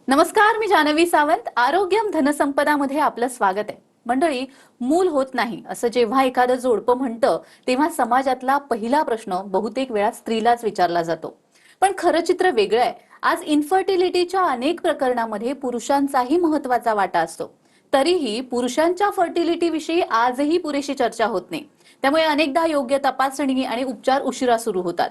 नमस्कार, मी जानवी सावंत. आरोग्यम धनसंपदा मध्ये आपलं स्वागत आहे. मंडळी, मूल होत नाही असं जेव्हा एखादं जोडपं म्हणतं तेव्हा समाजातला पहिला प्रश्न बहुतेक वेळा स्त्रीलाच विचारला जातो. पण खरं चित्र वेगळं आहे. आज इन्फर्टिलिटीच्या अनेक प्रकरणामध्ये पुरुषांचाही महत्वाचा वाटा असतो. तरीही पुरुषांच्या फर्टिलिटी विषयी आजही पुरेशी चर्चा होत नाही. त्यामुळे अनेकदा योग्य तपासणी आणि उपचार उशिरा सुरू होतात.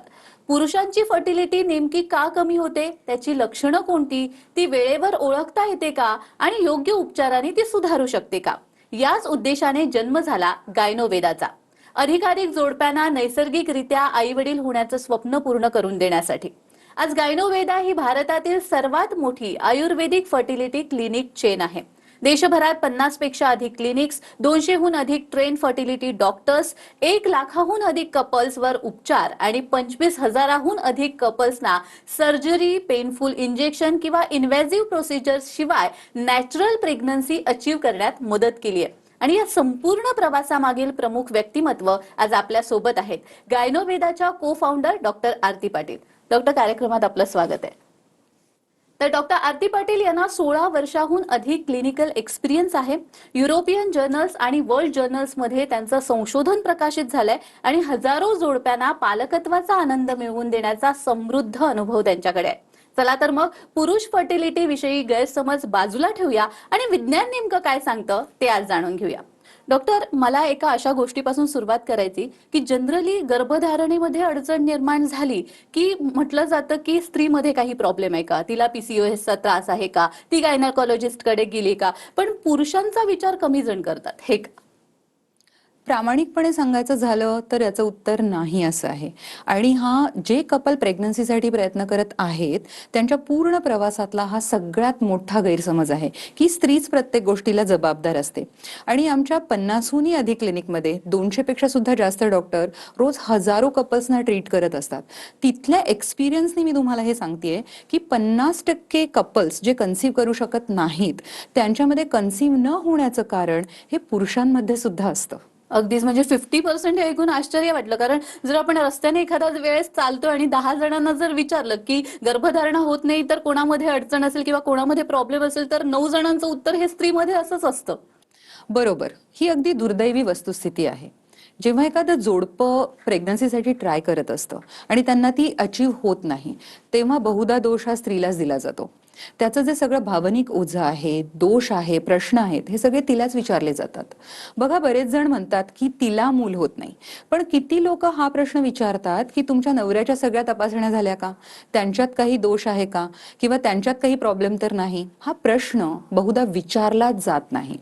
पुरुषांची फर्टिलिटी नेमकी का कमी होते, त्याची लक्षणं कोणती, ती वेळेवर ओळखता येते का आणि योग्य उपचाराने ती सुधारू शकते का, याच उद्देशाने जन्म झाला गायनोवेदाचा. अधिकाधिक जोडप्यांना नैसर्गिकरित्या आई वडील होण्याचं स्वप्न पूर्ण करून देण्यासाठी आज गायनोवेदा ही भारतातील सर्वात मोठी आयुर्वेदिक फर्टिलिटी क्लिनिक चेन आहे. देशभरात 50 पेक्षा अधिक क्लिनिक्स, 200हून अधिक ट्रेन फर्टिलिटी डॉक्टर्स, 1 लाखाहून अधिक कपल्सवर उपचार आणि 25,000हून अधिक कपल्सना सर्जरी, पेनफुल इंजेक्शन किंवा इन्व्हेसिव्ह प्रोसिजर्स शिवाय नॅचरल प्रेग्नन्सी अचीव्ह करण्यात मदत केली आहे. आणि या संपूर्ण प्रवासामागील प्रमुख व्यक्तिमत्व आज आपल्या सोबत आहेत. गायनोवेदाच्या को फाउंडर डॉक्टर आरती पाटील. डॉक्टर, कार्यक्रमात आपलं स्वागत आहे. तर डॉक्टर आरती पाटील यांना 16 वर्षाहून अधिक क्लिनिकल एक्सपिरियन्स आहे. युरोपियन जर्नल्स आणि वर्ल्ड जर्नल्स मध्ये त्यांचं संशोधन प्रकाशित झालंय आणि हजारो जोडप्यांना पालकत्वाचा आनंद मिळवून देण्याचा समृद्ध अनुभव त्यांच्याकडे आहे. चला तर मग पुरुष फर्टिलिटी विषयी गैरसमज बाजूला ठेवूया आणि विज्ञान नेमकं काय सांगतं ते आज जाणून घेऊया. डॉक्टर, मला एका अशा गोष्टीपासून सुरुवात करायची की जनरली गर्भधारणेमध्ये अडचण निर्माण झाली की म्हटलं जातं की स्त्रीमध्ये काही प्रॉब्लेम आहे का, तिला पीसीओएसचा त्रास आहे का, ती गायनाकोलॉजिस्ट कडे गेली का. पण पुरुषांचा विचार कमी जण करतात, हे का? प्रामाणिकपणे सांगायचं झालं तर याचं उत्तर नाही असं आहे. आणि जे कपल प्रेग्नन्सीसाठी प्रयत्न करत आहेत त्यांच्या पूर्ण प्रवासातला हा सगळ्यात मोठा गैरसमज आहे की स्त्रीच प्रत्येक गोष्टीला जबाबदार असते. आणि आमच्या 50हूनही अधिक क्लिनिकमध्ये 200 पेक्षा सुद्धा जास्त डॉक्टर रोज हजारो कपल्सना ट्रीट करत असतात. तिथल्या एक्सपिरियन्सनी मी तुम्हाला हे सांगतेय की 50% कपल्स जे कन्सीव्ह करू शकत नाहीत त्यांच्यामध्ये कन्सीव्ह न होण्याचं कारण हे पुरुषांमध्ये सुद्धा असतं. अगदीच, म्हणजे 50% हे ऐकून आश्चर्य वाटलं. कारण जर आपण रस्त्याने एखाद्या वेळेस चालतो आणि 10 जणांना जर विचारलं की गर्भधारणा होत नाही तर कोणामध्ये अडचण असेल किंवा कोणामध्ये प्रॉब्लेम असेल तर 9 जणांचं उत्तर हे स्त्रीमध्ये असंच असतं. बरोबर, ही अगदी दुर्दैवी वस्तुस्थिती आहे. जेव्हा एखादं जोडपं प्रेग्नन्सीसाठी ट्राय करत असतं आणि त्यांना ती अचीव्ह होत नाही तेव्हा बहुधा दोष हा स्त्रीलाच दिला जातो. त्याचं जे सगळं भावनिक ओझं आहे, दोष आहे, प्रश्न आहेत, हे सगळे तिलाच विचारले जातात. बघा, बरेच जण म्हणतात की तिला मूल होत नाही, पण किती लोक हा प्रश्न विचारतात की तुमच्या नवऱ्याच्या सगळ्या तपासण्या झाल्या का, त्यांच्यात काही दोष आहे का, किंवा त्यांच्यात काही प्रॉब्लेम तर नाही. हा प्रश्न बहुधा विचारलाच जात नाही.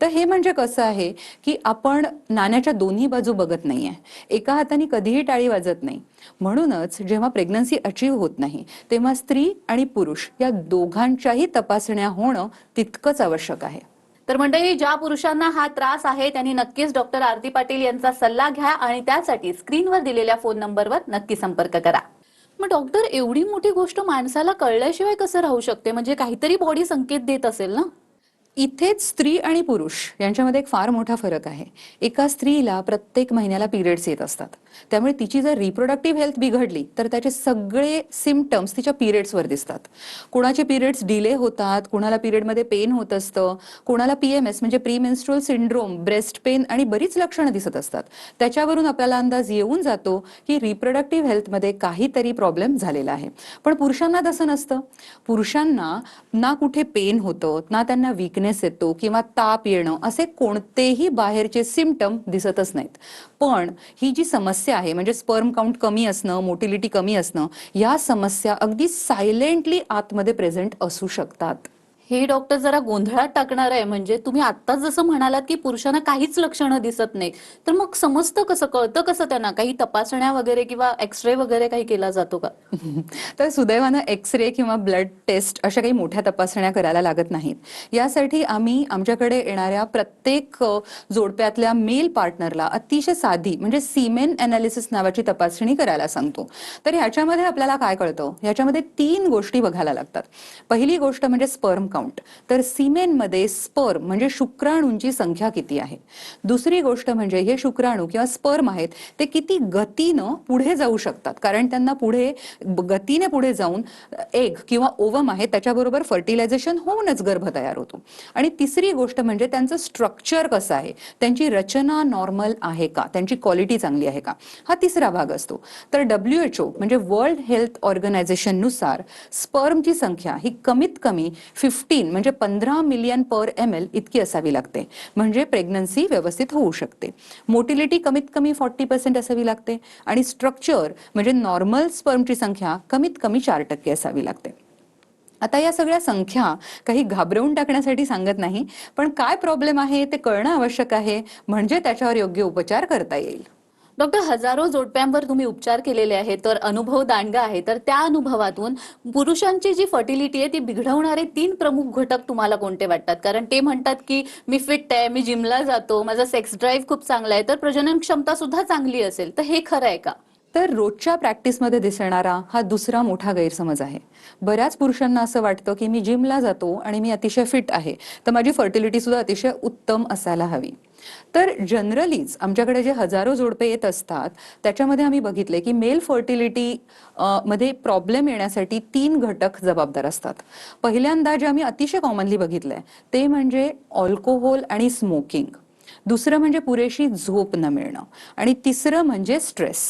तर हे म्हणजे कसं आहे की आपण नाण्याच्या दोन्ही बाजू बघत नाहीये, एका हाताने कधीही टाळी वाजत नाही. म्हणूनच जेव्हा प्रेग्नन्सी अचीव्ह होत नाही तेव्हा स्त्री आणि पुरुष या दोघांच्याही तपासण्या होणं तितकंच आवश्यक आहे. तर मंडळी, ज्या पुरुषांना हा त्रास आहे त्यांनी नक्कीच डॉक्टर आरती पाटील यांचा सल्ला घ्या आणि त्यासाठी स्क्रीनवर दिलेल्या फोन नंबरवर नक्की संपर्क करा. मग डॉक्टर, एवढी मोठी गोष्ट माणसाला कळल्याशिवाय कसं राहू शकते? म्हणजे काहीतरी बॉडी संकेत देत असेल ना? इथेच स्त्री आणि पुरुष यांच्यामध्ये एक फार मोठा फरक आहे. एका स्त्रीला प्रत्येक महिन्याला पिरियड्स येत असतात, त्यामुळे तिची जर रिप्रोडक्टिव्ह हेल्थ बिघडली तर त्याचे सगळे सिम्पटम्स तिच्या पिरियड्सवर दिसतात. कोणाचे पिरियड्स डिले होतात, कोणाला पिरियडमध्ये पेन होत असतं, कोणाला पीएमएस म्हणजे pre menstrual syndrome, breast pain आणि बरीच लक्षणं दिसत असतात. त्याच्यावरून आपल्याला अंदाज येऊन जातो की रिप्रोडक्टिव्ह हेल्थमध्ये काहीतरी प्रॉब्लेम झालेला आहे. पण पुरुषांना तसं नसतं. पुरुषांना ना कुठे पेन होतं, ना त्यांना वीकनेस येतो किंवा ताप येणं, असे कोणतेही बाहेरचे सिम्पटम दिसतच नाहीत. पण ही जी समस्या आहे म्हणजे स्पर्म काउंट कमी असणं, मोटिलिटी कमी असणं, या समस्या अगदी सायलेंटली आतमध्ये प्रेझेंट असू शकतात. हे डॉक्टर जरा गोंधळात टाकणार आहे. म्हणजे तुम्ही आत्ताच जसं म्हणालात की पुरुषांना काहीच लक्षणं दिसत नाही, तर मग समजतं कसं, कळतं कसं त्यांना? काही तपासण्या वगैरे किंवा एक्सरे वगैरे काही केला जातो का? तर सुदैवानं एक्सरे किंवा ब्लड टेस्ट अशा काही मोठ्या तपासण्या करायला लागत नाहीत. यासाठी आम्ही आमच्याकडे येणाऱ्या प्रत्येक जोडप्यातल्या मेल पार्टनरला अतिशय साधी म्हणजे सीमेन एनालिसिस नावाची तपासणी करायला सांगतो. तर ह्याच्यामध्ये आपल्याला काय कळतं? ह्याच्यामध्ये 3 गोष्टी बघायला लागतात. पहिली गोष्ट म्हणजे स्पर्म काउंट. काउंट, तर सीमेनमध्ये स्पर्म म्हणजे शुक्राणूंची संख्या किती आहे. दुसरी गोष्ट म्हणजे हे शुक्राणू किंवा स्पर्म आहेत ते किती गतीनं पुढे जाऊ शकतात, कारण त्यांना पुढे गतीने पुढे जाऊन एग किंवा ओवम आहे त्याच्याबरोबर फर्टिलायझेशन होऊनच गर्भ तयार होतो. आणि तिसरी गोष्ट म्हणजे त्यांचं स्ट्रक्चर कसं आहे, त्यांची रचना नॉर्मल आहे का, त्यांची क्वालिटी चांगली आहे का, हा तिसरा भाग असतो. तर WHO म्हणजे वर्ल्ड हेल्थ ऑर्गनायझेशन नुसार स्पर्मची संख्या ही कमीत कमी 15 म्हणजे 15 मिलियन पर ml इतकी असावी लागते, म्हणजे प्रेग्नन्सी व्यवस्थित होऊ शकते. मोटिलिटी कमीत कमी 40% असावी लागते आणि स्ट्रक्चर म्हणजे नॉर्मल स्पर्मची संख्या कमीत कमी 4% असावी लागते. आता या सगळ्या संख्या काही घाबरवून टाकण्यासाठी सांगत नाही, पण काय प्रॉब्लेम आहे ते कळणं आवश्यक आहे, म्हणजे त्याच्यावर योग्य उपचार करता येईल. डॉक्टर, हजारो जोडप्यांवर तुम्ही उपचार केलेले आहेत, तर अनुभव दांडगा आहे, तर त्या अनुभवातून पुरुषांची जी फर्टिलिटी आहे ती बिघडवणारे 3 प्रमुख घटक तुम्हाला कोणते वाटतात? कारण ते म्हणतात की मी फिट आहे, मी जिमला जातो, माझा सेक्स ड्राईव्ह खूप चांगला आहे, तर प्रजनन क्षमता सुद्धा चांगली असेल, तर हे खरं आहे का? तर रोजच्या प्रॅक्टिसमध्ये दिसणारा हा दुसरा मोठा गैरसमज आहे. बऱ्याच पुरुषांना असं वाटतं की मी जिमला जातो आणि मी अतिशय फिट आहे, तर माझी फर्टिलिटी सुद्धा अतिशय उत्तम असायला हवी. तर जनरलीच आमच्याकडे जे हजारो जोडपे येत असतात त्याच्यामध्ये आम्ही बघितले की मेल फर्टिलिटी मध्ये प्रॉब्लेम येण्यासाठी 3 घटक जबाबदार असतात. पहिल्यांदा जे आम्ही अतिशय कॉमनली बघितलंय ते म्हणजे अल्कोहोल आणि स्मोकिंग, दुसरं म्हणजे पुरेशी झोप न मिळणं आणि तिसरं म्हणजे स्ट्रेस.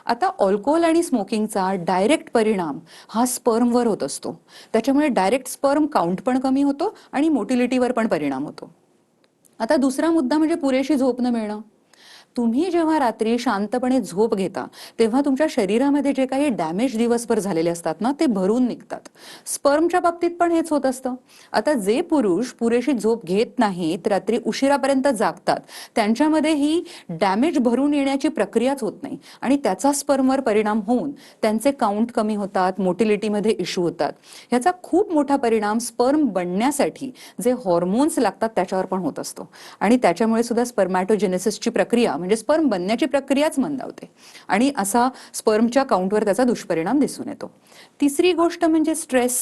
आता अल्कोहोल आणि स्मोकिंगचा डायरेक्ट परिणाम हा स्पर्मवर होत असतो, त्याच्यामुळे डायरेक्ट स्पर्म काउंट पण कमी होतो आणि मोटिलिटीवर पण परिणाम होतो. आता दुसरा मुद्दा म्हणजे पुरेशी झोप न मिळणं. तुम्ही जेव्हा रात्री शांतपणे झोप घेता तेव्हा तुमच्या शरीरामध्ये जे काही डॅमेज दिवसभर झालेले असतात ना ते भरून निघतात. स्पर्मच्या बाबतीत पण हेच होत असतं. आता जे पुरुष पुरेशी झोप घेत नाहीत, रात्री उशिरापर्यंत जागतात, त्यांच्यामध्ये ही डॅमेज भरून येण्याची प्रक्रियाच होत नाही आणि त्याचा स्पर्मवर परिणाम होऊन त्यांचे काउंट कमी होतात, मोटिलिटीमध्ये इश्यू होतात. ह्याचा खूप मोठा परिणाम स्पर्म बनण्यासाठी जे हॉर्मोन्स लागतात त्याच्यावर पण होत असतो आणि त्याच्यामुळे सुद्धा स्पर्मॅटोजेनेसिसची प्रक्रिया म्हणजे स्पर्म बनण्याची प्रक्रियाच मंदावते आणि असा स्पर्मच्या काउंटवर त्याचा दुष्परिणाम दिसून येतो. तिसरी गोष्ट म्हणजे स्ट्रेस.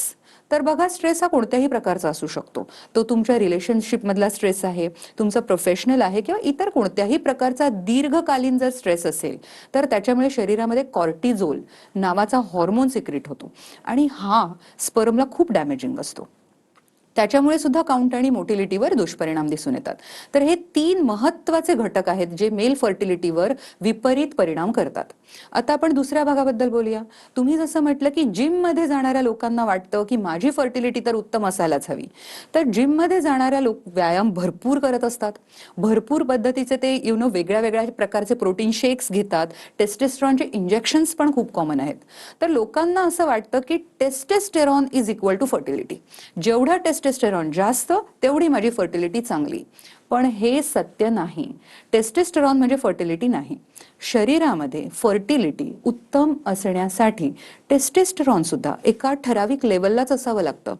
तर बघा, स्ट्रेस हा कोणत्याही प्रकारचा असू शकतो. तो तुमच्या रिलेशनशिप मधला स्ट्रेस आहे, तुमचा प्रोफेशनल आहे किंवा इतर कोणत्याही प्रकारचा दीर्घकालीन जर स्ट्रेस असेल तर त्याच्यामुळे शरीरामध्ये कॉर्टिझोल नावाचा हॉर्मोन सिक्रेट होतो आणि हा स्पर्मला खूप डॅमेजिंग असतो. त्याच्यामुळे सुद्धा काउंट आणि मोटिलिटीवर दुष्परिणाम दिसून येतात. तर हे 3 महत्त्वाचे घटक आहेत जे मेल फर्टिलिटीवर विपरीत परिणाम करतात. आता आपण दुसऱ्या भागाबद्दल बोलूया. तुम्ही जसं म्हटलं की जिम मध्ये जाणाऱ्या लोकांना वाटतं की माझी फर्टिलिटी तर उत्तम असायलाच हवी. तर जिम मध्ये जाणाऱ्या लोक व्यायाम भरपूर करत असतात, भरपूर पद्धतीचे ते वेगळ्या वेगळ्या प्रकारचे प्रोटीन शेक्स घेतात, टेस्टेस्टेरॉनचे इंजेक्शन्स पण खूप कॉमन आहेत. तर लोकांना असं वाटतं की testosterone is equal to fertility. जेवढा टेस्टेस्टेरॉन जास्त तेवढी माझी फर्टिलिटी चांगली. पण हे सत्य नाही. टेस्टेस्टेरॉन म्हणजे फर्टिलिटी नाही. शरीरामध्ये फर्टिलिटी उत्तम असण्यासाठी टेस्टेस्टेरॉन सुद्धा एका ठराविक लेवललाच असावं लागतं.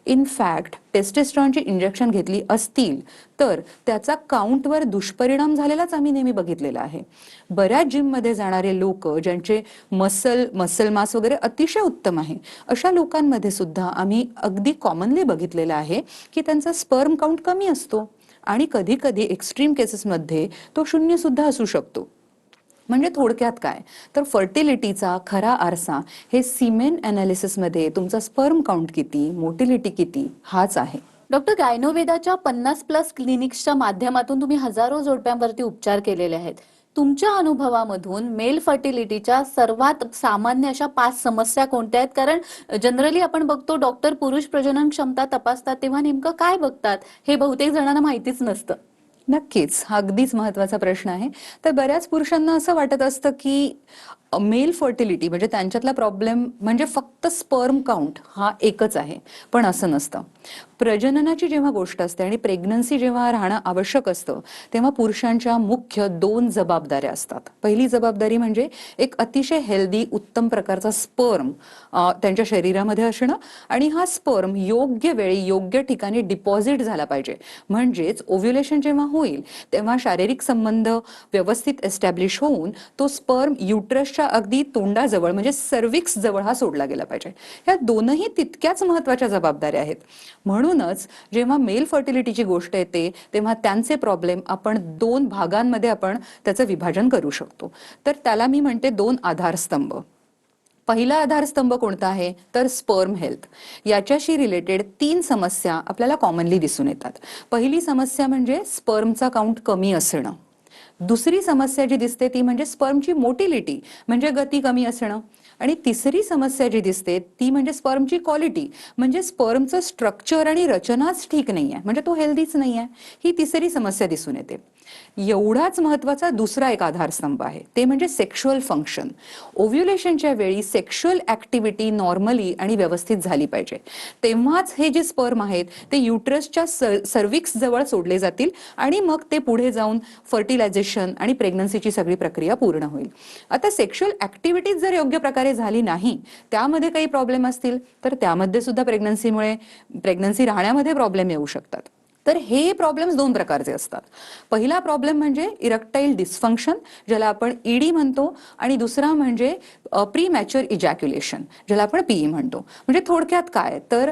इनफॅक्ट टेस्टेस्टेरॉनची इंजेक्शन घेतली असतील तर त्याचा काउंटवर दुष्परिणाम झालेलाच आम्ही नेहमी बघितलेला आहे. बऱ्याच जिममध्ये जाणारे लोक ज्यांचे मसल मास वगैरे अतिशय उत्तम आहे, अशा लोकांमध्ये सुद्धा आम्ही अगदी कॉमनली बघितलेलं आहे की त्यांचा स्पर्म काउंट कमी असतो आणि कधी कधी एक्स्ट्रीम केसेसमध्ये तो 0 सुद्धा असू शकतो. म्हणजे थोडक्यात काय, तर फर्टिलिटीचा खरा आरसा हे सीमेन अनालिसिसमध्ये तुमचा स्पर्म काउंट किती, मोटिलिटी किती हाच आहे. डॉक्टर, गायनोवेदाच्या 50+ क्लिनिक्सच्या माध्यमातून तुम्ही हजारो जोडप्यांवरती उपचार केलेले आहेत. तुमच्या अनुभवामधून मेल फर्टिलिटीच्या सर्वात सामान्य अशा 5 समस्या कोणत्या आहेत? कारण जनरली आपण बघतो डॉक्टर पुरुष प्रजनन क्षमता तपासतात तेव्हा नेमकं काय बघतात हे बहुतेक जणांना माहितीच नसतं. नक्कीच, हा अगदीच महत्त्वाचा प्रश्न आहे. तर बऱ्याच पुरुषांना असं वाटत असतं की मेल फर्टिलिटी म्हणजे त्यांच्यातला प्रॉब्लेम म्हणजे फक्त स्पर्म काउंट हा एकच आहे, पण असं नसतं. प्रजननाची जेव्हा गोष्ट असते आणि प्रेग्नन्सी जेव्हा राहणं आवश्यक असतं तेव्हा पुरुषांच्या मुख्य 2 जबाबदाऱ्या असतात. पहिली जबाबदारी म्हणजे एक अतिशय हेल्दी उत्तम प्रकारचा स्पर्म त्यांच्या शरीरामध्ये असणं आणि हा स्पर्म योग्य वेळी योग्य ठिकाणी डिपॉझिट झाला पाहिजे. म्हणजेच ओव्ह्युलेशन जेव्हा होईल तेव्हा शारीरिक संबंध व्यवस्थित एस्टॅब्लिश होऊन तो स्पर्म युट्रसच्या अगदी तोंडाजवळ म्हणजे सर्व्हिक्स जवळ हा सोडला गेला पाहिजे. ह्या दोनही तितक्याच महत्त्वाच्या जबाबदाऱ्या आहेत. म्हणून म्हणूनच जेव्हा मेल फर्टिलिटीची गोष्ट येते तेव्हा त्यांचे प्रॉब्लेम आपण 2 भागांमध्ये आपण त्याचं विभाजन करू शकतो. तर त्याला मी म्हणते 2 आधारस्तंभ. पहिला आधारस्तंभ कोणता आहे तर स्पर्म हेल्थ. याच्याशी रिलेटेड 3 समस्या आपल्याला कॉमनली दिसून येतात. पहिली समस्या म्हणजे स्पर्मचा काउंट कमी असणं. दुसरी समस्या जी दिसते ती म्हणजे स्पर्मची मोटिलिटी म्हणजे गती कमी असणं. आणि तिसरी समस्या जी दिसते ती म्हणजे स्पर्मची क्वालिटी म्हणजे स्पर्मचं स्ट्रक्चर आणि रचनाच ठीक नाहीये म्हणजे तो हेल्दीच नाहीये. ही तिसरी समस्या दिसून येते. एवढाच महत्वाचा दुसरा एक आधारस्तंभ आहे ते म्हणजे सेक्शुअल फंक्शन. ओव्ह्युलेशनच्या वेळी सेक्शुअल ऍक्टिव्हिटी नॉर्मली आणि व्यवस्थित झाली पाहिजे. तेव्हाच हे जे स्पर्म आहेत ते युट्रसच्या सर्विक्स जवळ सोडले जातील आणि मग ते पुढे जाऊन फर्टिलायझेशन आणि प्रेग्नन्सीची सगळी प्रक्रिया पूर्ण होईल. आता सेक्शुअल ऍक्टिव्हिटीज जर योग्य प्रकारे झाली नाही त्यामध्ये काही प्रॉब्लेम असतील तर त्यामध्ये सुद्धा प्रेग्नन्सी राहण्यामध्ये प्रॉब्लेम येऊ शकतात. तर हे प्रॉब्लेम्स 2 प्रकारचे असतात. पहिला प्रॉब्लेम म्हणजे इरेक्टाईल डिस्फंक्शन ज्याला आपण ईडी म्हणतो आणि दुसरा म्हणजे प्रीमॅच्युअर इजॅक्युलेशन ज्याला आपण पीई म्हणतो. म्हणजे थोडक्यात काय तर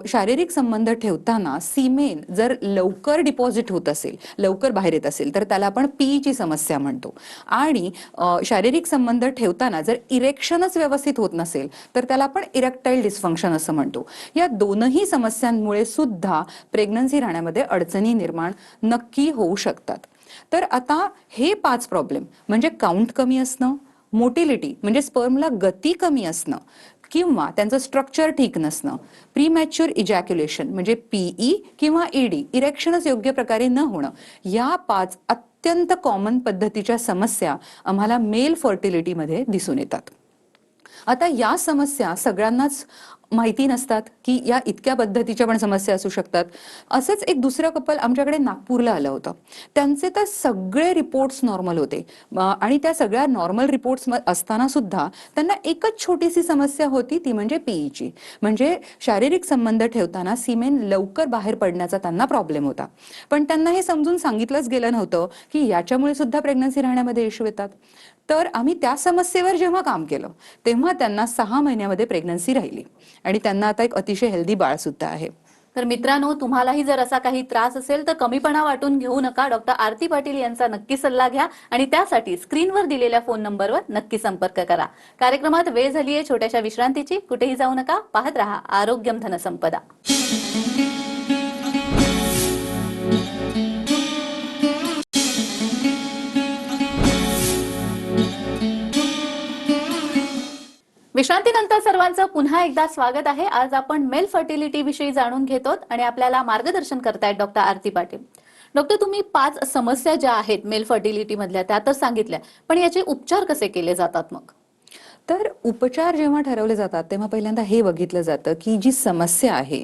शारीरिक संबंध ठेवताना सीमेन जर लवकर डिपॉझिट होत असेल लवकर बाहेर येत असेल तर त्याला आपण पीईची समस्या म्हणतो. आणि शारीरिक संबंध ठेवताना जर इरेक्शनच व्यवस्थित होत नसेल तर त्याला आपण इरेक्टाईल डिस्फंक्शन असं म्हणतो. या दोनही समस्यांमुळे सुद्धा प्रेग्नन्सी राहण्यामध्ये अडचणी निर्माण नक्की होऊ शकतात. तर आता हे 5 प्रॉब्लेम म्हणजे काउंट कमी असणं, मोटिलिटी म्हणजे स्पर्मला गती कमी असणं किंवा त्यांचं स्ट्रक्चर ठीक नसणं, प्रीमॅच्युअर इजॅक्युलेशन म्हणजे पीई किंवा ईडी इरेक्शनच योग्य प्रकारे न होणं, या 5 अत्यंत कॉमन पद्धतीच्या समस्या आम्हाला मेल फर्टिलिटीमध्ये दिसून येतात. आता या समस्या सगळ्यांनाच माहिती नसतात की या इतक्या पद्धतीच्या पण समस्या असू शकतात. असंच एक दुसरं कपल आमच्याकडे नागपूरला आलं होतं. त्यांचे तर सगळे रिपोर्ट्स नॉर्मल होते आणि त्या सगळ्या नॉर्मल रिपोर्ट्स असताना सुद्धा त्यांना एकच छोटीशी समस्या होती ती म्हणजे पीईची म्हणजे शारीरिक संबंध ठेवताना सिमेन लवकर बाहेर पडण्याचा त्यांना प्रॉब्लेम होता. पण त्यांना हे समजून सांगितलंच गेलं नव्हतं की याच्यामुळे सुद्धा प्रेग्नन्सी राहण्यामध्ये इश्यू येतात. तर आम्ही त्या समस्येवर जेव्हा काम केलं तेव्हा त्यांना 6 महिन्यामध्ये प्रेग्नन्सी राहिली आणि त्यांना आता एक अतिशय हेल्दी बाळ सुद्धा आहे. तर मित्रांनो, तुम्हालाही जर असा काही त्रास असेल तर कमीपणा वाटून घेऊ नका. डॉक्टर आरती पाटील यांचा नक्की सल्ला घ्या आणि त्यासाठी स्क्रीनवर दिलेल्या फोन नंबरवर नक्की संपर्क करा. कार्यक्रमात वेळ झालीये छोट्याशा विश्रांतीची. कुठेही जाऊ नका. पाहत रहा आरोग्यम धनसंपदा. विश्रांतीनंतर सर्वांचं पुन्हा एकदा स्वागत आहे. आज आपण मेल फर्टिलिटी विषयी जाणून घेतो आणि आपल्याला मार्गदर्शन करतायत डॉक्टर आरती पाटील. डॉक्टर, तुम्ही 5 समस्या ज्या आहेत मेल फर्टिलिटी मधल्या त्या तर सांगितल्या, पण याचे उपचार कसे केले जातात मग? तर उपचार जेव्हा ठरवले जातात तेव्हा पहिल्यांदा हे बघितलं जातं की जी समस्या आहे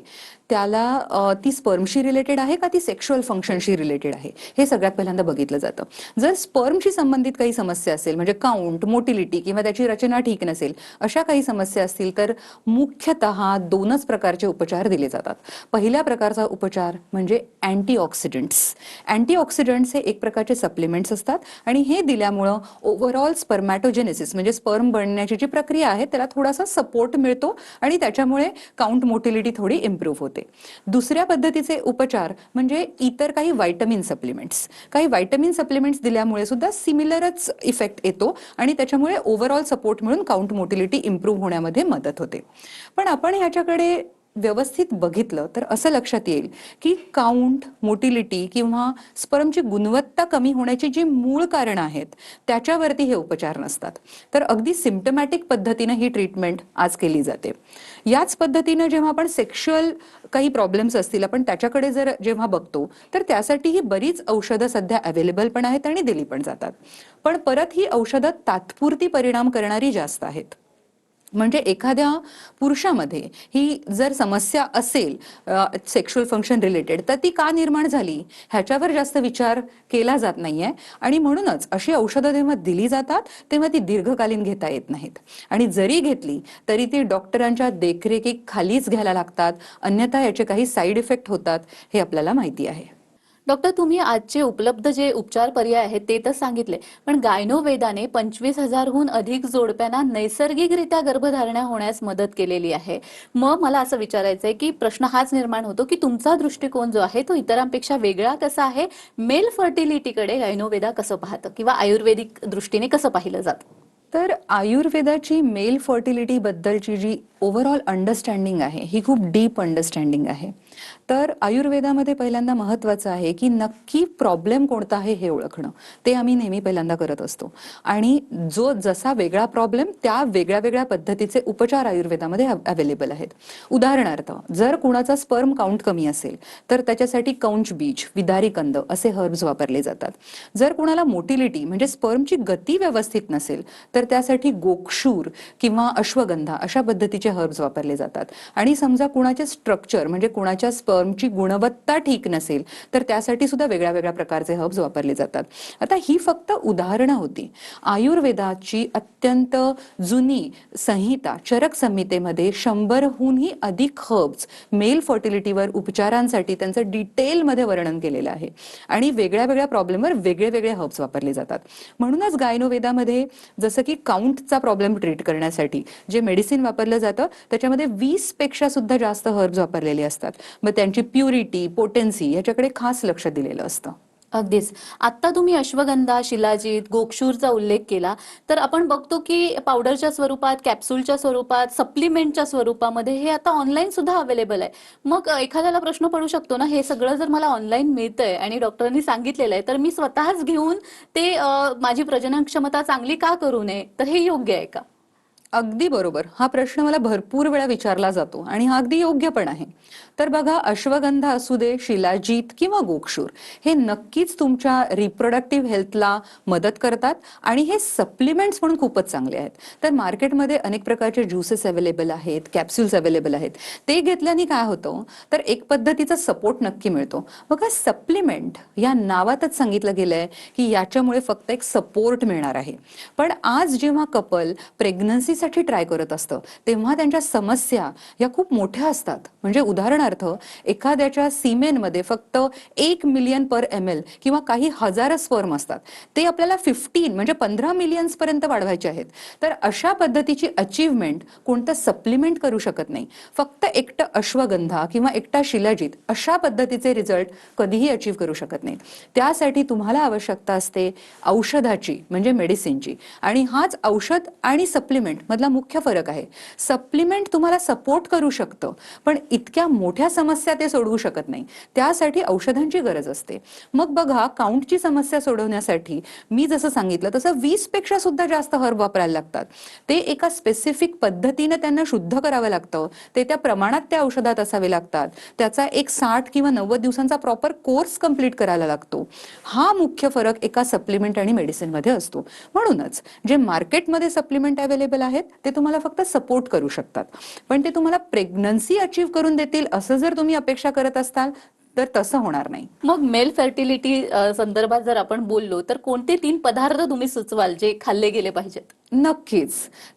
त्याला ती स्पर्मशी रिलेटेड आहे का ती सेक्शुअल फंक्शनशी रिलेटेड आहे हे सगळ्यात पहिल्यांदा बघितलं जातं. जर स्पर्मशी संबंधित काही समस्या असेल म्हणजे काउंट, मोटिलिटी किंवा त्याची रचना ठीक नसेल अशा काही समस्या असतील तर मुख्यतः 2च प्रकारचे उपचार दिले जातात. पहिल्या प्रकारचा उपचार म्हणजे अँटीऑक्सिडंट्स. अँटीऑक्सिडंट्स हे एक प्रकारचे सप्लिमेंट्स असतात आणि हे दिल्यामुळं ओव्हरऑल स्पर्मॅटोजेनेसिस म्हणजे स्पर्म बनण्याची जी प्रक्रिया आहे त्याला थोडासा सपोर्ट मिळतो आणि त्याच्यामुळे काउंट, मोटिलिटी थोडी इम्प्रूव्ह होते. दुसऱ्या पद्धतीचे उपचार म्हणजे इतर काही व्हायटमिन सप्लिमेंट्स. काही व्हायटमिन सप्लिमेंट्स दिल्यामुळे सुद्धा सिमिलरच इफेक्ट येतो आणि त्याच्यामुळे ओव्हरऑल सपोर्ट मिळून काउंट, मोटिलिटी इम्प्रूव्ह होण्यामध्ये मदत होते. पण आपण ह्याच्याकडे व्यवस्थित बघितलं तर असं लक्षात येईल की काउंट, मोटिलिटी किंवा स्पर्मची गुणवत्ता कमी होण्याची जी मूळ कारण आहेत त्याच्यावरती हे उपचार नसतात. तर अगदी सिम्पटमॅटिक पद्धतीने ही ट्रीटमेंट आज केली जाते. याच पद्धतीने जेव्हा आपण सेक्शुअल काही प्रॉब्लेम्स असतील आपण त्याच्याकडे जर जेव्हा बघतो तर त्यासाठी ही बरीच औषधं सध्या अवेलेबल पण आहेत आणि दिली पण जातात. पण परत ही औषधं तात्पुरती परिणाम करणारी जास्त आहेत. म्हणजे एखाद्या पुरुषामध्ये ही जर समस्या असेल सेक्शुअल फंक्शन रिलेटेड तर ती का निर्माण झाली ह्याच्यावर जास्त विचार केला जात नाहीये आणि म्हणूनच अशी औषधं जेव्हा दिली जातात तेव्हा ती दीर्घकालीन घेता येत नाहीत आणि जरी घेतली तरी ती डॉक्टरांच्या देखरेखीखालीच घ्यायला लागतात, अन्यथा याचे काही साईड इफेक्ट होतात हे आपल्याला माहिती आहे. डॉक्टर, तुम्ही आजचे उपलब्ध जे उपचार पर्याय आहेत ते तर सांगितले, पण गायनोवेदाने 25,000हून अधिक जोडप्यांना नैसर्गिकरित्या गर्भधारणा होण्यास मदत केलेली आहे. मग मला असं विचारायचंय की प्रश्न हाच निर्माण होतो की तुमचा दृष्टिकोन जो आहे तो इतरांपेक्षा वेगळा कसा आहे? मेल फर्टिलिटीकडे गायनोवेदा कसं पाहतं किंवा आयुर्वेदिक दृष्टीने कसं पाहिलं जातं? तर आयुर्वेदाची मेल फर्टिलिटी बद्दलची जी ओव्हरऑल अंडरस्टँडिंग आहे ही खूप डीप अंडरस्टँडिंग आहे. तर आयुर्वेदामध्ये पहिल्यांदा महत्त्वाचं आहे की नक्की प्रॉब्लेम कोणता आहे हे ओळखणं. ते आम्ही नेहमी पहिल्यांदा करत असतो. आणि जो जसा वेगळा प्रॉब्लेम त्या वेगळ्या वेगळ्या पद्धतीचे उपचार आयुर्वेदामध्ये अवेलेबल आहेत. उदाहरणार्थ, जर कुणाचा स्पर्म काउंट कमी असेल तर त्याच्यासाठी कौंच बीज, विदारी कंद असे हर्ब्स वापरले जातात. जर कुणाला मोटिलिटी म्हणजे स्पर्मची गती व्यवस्थित नसेल तर त्यासाठी गोक्षूर किंवा अश्वगंधा अशा पद्धतीचे हर्ब्स वापरले जातात. आणि समजा कुणाचे स्ट्रक्चर म्हणजे कुणाच्या स्पर्मची गुणवत्ता ठीक नसेल तर त्यासाठी सुद्धा वेगळ्या वेगळ्या प्रकारचे हर्ब्स वापरले जातात. आता ही फक्त उदाहरणं होती. आयुर्वेदाची अत्यंत जुनी संहिता चरक संहितेमध्ये 100हूनही अधिक हर्ब्स मेल फर्टिलिटीवर उपचारांसाठी त्यांचं डिटेलमध्ये वर्णन केलेलं आहे. आणि वेगळ्या वेगळ्या प्रॉब्लेमवर वेगळे वेगळे हर्ब्स वापरले जातात. म्हणूनच गायनोवेदामध्ये जसं की काउंटचा प्रॉब्लेम ट्रीट करण्यासाठी जे मेडिसिन वापरलं जातं त्याच्यामध्ये 20 पेक्षा सुद्धा जास्त हर्ब्स वापरलेले असतात. मग त्यांची प्युरिटी, पोटेन्सी याच्याकडे खास लक्ष दिलेलं असतं. अगदीच. आता तुम्ही अश्वगंधा, शिलाजीत, गोक्षूरचा उल्लेख केला, तर आपण बघतो की पावडरच्या स्वरूपात, कॅप्सूलच्या स्वरूपात, सप्लिमेंटच्या स्वरूपामध्ये हे आता ऑनलाईन सुद्धा अवेलेबल आहे. मग एखाद्याला प्रश्न पडू शकतो ना, हे सगळं जर मला ऑनलाईन मिळतंय आणि डॉक्टरांनी सांगितलेलं आहे, तर मी स्वतःच घेऊन ते माझी प्रजनन क्षमता चांगली का करू नये? तर हे योग्य आहे का? अगदी बरोबर. हा प्रश्न मला भरपूर वेळा विचारला जातो आणि हा अगदी योग्य पण आहे. तर बघा, अश्वगंधा असू दे, शिलाजीत किंवा गोक्षूर हे नक्कीच तुमच्या रिप्रोडक्टिव्ह हेल्थला मदत करतात आणि हे सप्लिमेंट्स म्हणून खूपच चांगले आहेत. तर मार्केटमध्ये अनेक प्रकारचे ज्युसेस अवेलेबल आहेत, कॅप्सूल्स अवेलेबल आहेत. ते घेतल्याने काय होतं तर एक पद्धतीचा सपोर्ट नक्की मिळतो. बघा, सप्लिमेंट या नावातच सांगितलं गेलंय की याच्यामुळे फक्त एक सपोर्ट मिळणार आहे. पण आज जेव्हा कपल प्रेग्नन्सीसाठी ट्राय करत असतं तेव्हा त्यांच्या समस्या या खूप मोठ्या असतात. म्हणजे उदाहरणार्थ, एखाद्याच्या सीमेनमध्ये फक्त 1 मिलियन पर ml किंवा काही हजार स्पर्म असतात. ते आपल्याला 15 म्हणजे 15 मिलियन्स पर्यंत वाढवायचे आहेत. तर अशा पद्धतीची अचीवमेंट कोणतं सप्लिमेंट करू शकत नाही. फक्त एकटं अश्वगंधा किंवा एकटा शिलाजीत अशा पद्धतीचे रिझल्ट कधीही अचीव करू शकत नाहीत. त्यासाठी तुम्हाला आवश्यकता असते औषधाची म्हणजे मेडिसिनची. आणि हाच औषध आणि सप्लिमेंट मधला मुख्य फरक आहे. सप्लिमेंट तुम्हाला सपोर्ट करू शकतं पण इतक्या मोठ्या समस्या ते सोडवू शकत नाही. त्यासाठी औषधांची गरज असते. मग बघा, काउंटची समस्या सोडवण्यासाठी मी जसं सांगितलं तसं 20 पेक्षा सुद्धा जास्त हर्ब वापरायला लागतात. ते एका स्पेसिफिक पद्धतीने त्यांना शुद्ध करावं लागतं. ते त्या प्रमाणात त्या औषधात असावे लागतात. त्याचा एक 60 किंवा 90 दिवसांचा प्रॉपर कोर्स कंप्लीट करायला लागतो. हा मुख्य फरक एका सप्लिमेंट आणि मेडिसिन मध्ये असतो. म्हणूनच जे मार्केटमध्ये सप्लिमेंट अवेलेबल आहेत ते तुम्हाला फक्त सपोर्ट करू शकतात, पण ते तुम्हाला प्रेग्नन्सी अचीव्ह करून देतील असं जर तुम्ही अपेक्षा करत असताल तर तसं होणार नाही. मग मेल फर्टिलिटी संदर्भात जर आपण बोललो तर कोणते 3 पदार्थ तुम्ही सुचवाल जे खाल्ले गेले पाहिजेत? नक्कीच.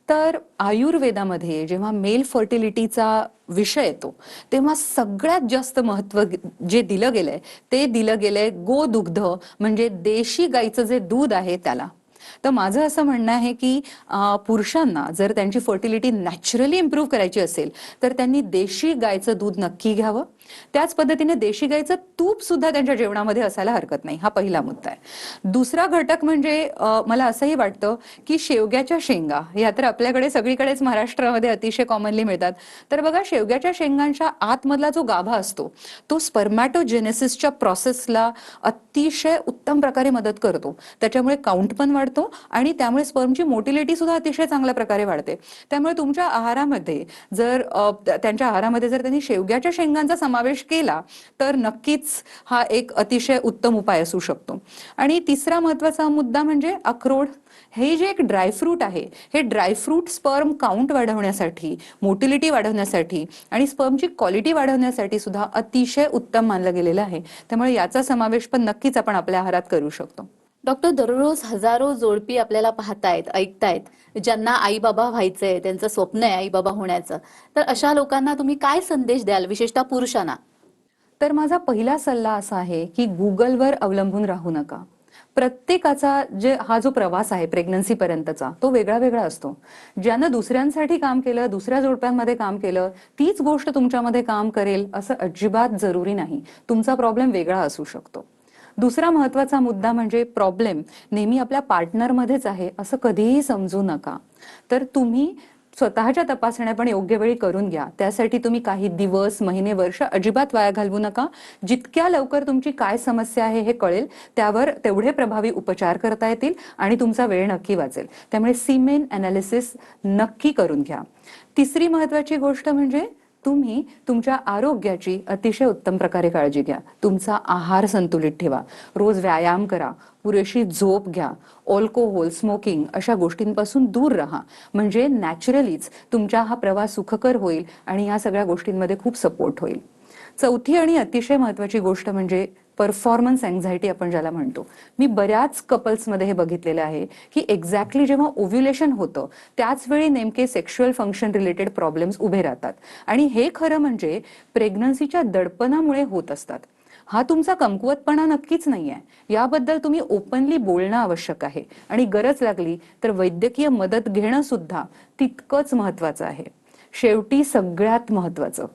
तर आयुर्वेदामध्ये जेव्हा मेल फर्टिलिटीचा विषय येतो तेव्हा सगळ्यात जास्त महत्त्व जे दिलं गेलंय ते दिलं गेलंय गोदुग्ध म्हणजे देशी गाईचं जे दूध आहे त्याला. तर माझं असं म्हणणं आहे की पुरुषांना जर त्यांची फर्टिलिटी नॅचरली इम्प्रूव्ह करायची असेल तर त्यांनी देशी गायचं दूध नक्की घ्यावं. त्याच पद्धतीने देशी गायचं तूप सुद्धा त्यांच्या जेवणामध्ये असायला हरकत नाही. हा पहिला मुद्दा आहे. दुसरा घटक म्हणजे मला असंही वाटतं की शेवग्याच्या शेंगा या तर आपल्याकडे सगळीकडेच महाराष्ट्रामध्ये अतिशय कॉमनली मिळतात. तर बघा, शेवग्याच्या शेंगांच्या आतमधला जो गाभा असतो तो स्पर्मॅटोजेनेसिसच्या प्रोसेसला अतिशय उत्तम प्रकारे मदत करतो. त्याच्यामुळे काउंट पण वाढतो आणि त्यामुळे स्पर्मची मोटिलिटी सुद्धा अतिशय चांगल्या प्रकारे वाढते. त्यामुळे तुमच्या आहारामध्ये जर त्यांच्या आहारामध्ये जर त्यांनी शेवग्याच्या शेंगांचा समावेश केला तर नक्कीच हा एक अतिशय उत्तम उपाय असू शकतो. आणि तिसरा महत्त्वाचा मुद्दा म्हणजे अक्रोड. हे जे एक ड्रायफ्रूट आहे हे ड्रायफ्रूट स्पर्म काउंट वाढवण्यासाठी, मोटिलिटी वाढवण्यासाठी आणि स्पर्मची क्वालिटी वाढवण्यासाठी सुद्धा अतिशय उत्तम मानलं गेलेलं आहे. त्यामुळे याचा समावेश पण नक्कीच आपण आपल्या आहारात करू शकतो. डॉक्टर, दररोज हजारो जोडपी आपल्याला पाहतायत, ऐकतायत, ज्यांना आई बाबा व्हायचंय, त्यांचं स्वप्न आहे आई बाबा होण्याचं. तर अशा लोकांना तुम्ही काय संदेश द्याल, विशेषतः पुरुषांना? तर माझा पहिला सल्ला असा आहे की गुगलवर अवलंबून राहू नका. प्रत्येकाचा हा जो प्रवास आहे प्रेग्नन्सी पर्यंतचा तो वेगळा वेगळा असतो. ज्यानं दुसऱ्यांसाठी काम केलं, दुसऱ्या जोडप्यांमध्ये काम केलं, तीच गोष्ट तुमच्यामध्ये काम करेल असं अजिबात जरुरी नाही. तुमचा प्रॉब्लेम वेगळा असू शकतो. दुसरा महत्वाचा मुद्दा म्हणजे प्रॉब्लेम नेहमी आपल्या पार्टनरमध्येच आहे असं कधीही समजू नका. तर तुम्ही स्वतःच्या तपासण्या पण योग्य वेळी करून घ्या. त्यासाठी तुम्ही काही दिवस, महिने, वर्ष अजिबात वाया घालवू नका. जितक्या लवकर तुमची काय समस्या आहे हे कळेल त्यावर तेवढे प्रभावी उपचार करता येतील आणि तुमचा वेळ नक्की वाचेल. त्यामुळे सीमेन अनालिसिस नक्की करून घ्या. तिसरी महत्वाची गोष्ट म्हणजे तुम्ही तुमच्या आरोग्याची अतिशय उत्तम प्रकारे काळजी घ्या. तुमचा आहार संतुलित ठेवा, रोज व्यायाम करा, पुरेशी झोप घ्या, अल्कोहोल, स्मोकिंग अशा गोष्टींपासून दूर राहा. म्हणजे नॅचरलीच तुमचा हा प्रवास सुखकर होईल आणि या सगळ्या गोष्टींमध्ये खूप सपोर्ट होईल. चौथी आणि अतिशय महत्वाची गोष्ट म्हणजे परफॉर्मन्स अँझायटी आपण ज्याला म्हणतो. मी बऱ्याच कपल्समध्ये हे बघितलेलं आहे की एक्झॅक्टली जेव्हा ओव्ह्युलेशन होतं त्याच वेळी नेमके सेक्शुअल फंक्शन रिलेटेड प्रॉब्लेम्स उभे राहतात आणि हे खरं म्हणजे प्रेग्नन्सीच्या दडपणामुळे होत असतात. हा तुमचा कमकुवतपणा नक्कीच नाहीये. याबद्दल तुम्ही ओपनली बोलणं आवश्यक आहे आणि गरज लागली तर वैद्यकीय मदत घेणं सुद्धा तितकंच महत्वाचं आहे. शेवटी सगळ्यात महत्वाचं,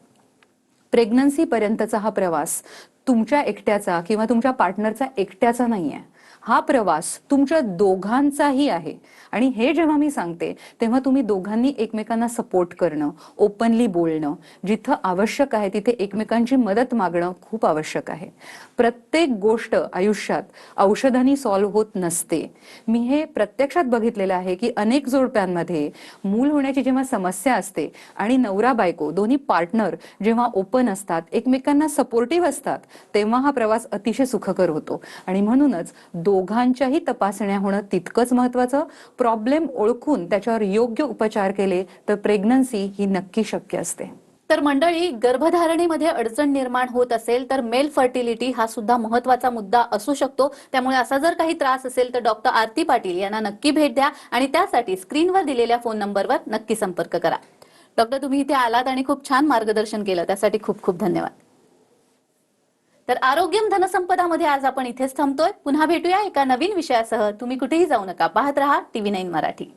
प्रेग्नन्सी पर्यंतचा हा प्रवास तुमच्या एकट्याचा किंवा तुमच्या पार्टनरचा एकट्याचा नाहीये. हा प्रवास तुमच्या दोघांचाही आहे आणि हे जेव्हा मी सांगते तेव्हा तुम्ही दोघांनी एकमेकांना सपोर्ट करणं, ओपनली बोलणं, जिथं आवश्यक आहे तिथे एकमेकांची मदत मागणं खूप आवश्यक आहे. प्रत्येक गोष्ट आयुष्यात औषधांनी सॉल्व्ह होत नसते. मी हे प्रत्यक्षात बघितलेलं आहे की अनेक जोडप्यांमध्ये मूल होण्याची जेव्हा समस्या असते आणि नवरा बायको दोन्ही पार्टनर जेव्हा ओपन असतात, एकमेकांना सपोर्टिव्ह असतात, तेव्हा हा प्रवास अतिशय सुखकर होतो. आणि म्हणूनच दोघांच्याही तपासण्या होणं तितकंच महत्वाचं. प्रॉब्लेम ओळखून त्याच्यावर योग्य उपचार केले तर प्रेग्नन्सी ही नक्की शक्य असते. तर मंडळी, गर्भधारणेमध्ये अडचण निर्माण होत असेल तर मेल फर्टिलिटी हा सुद्धा महत्वाचा मुद्दा असू शकतो. त्यामुळे असा जर काही त्रास असेल तर डॉक्टर आरती पाटील यांना नक्की भेट द्या आणि त्यासाठी स्क्रीनवर दिलेल्या फोन नंबरवर नक्की संपर्क करा. डॉक्टर, तुम्ही इथे आलात आणि खूप छान मार्गदर्शन केलं, त्यासाठी खूप खूप धन्यवाद. तर आरोग्यम धनसंपदामध्ये आज आपण इथेच थांबतोय. पुन्हा भेटूया एका नवीन विषयासह. तुम्ही कुठेही जाऊ नका, पाहत रहा TV9 मराठी.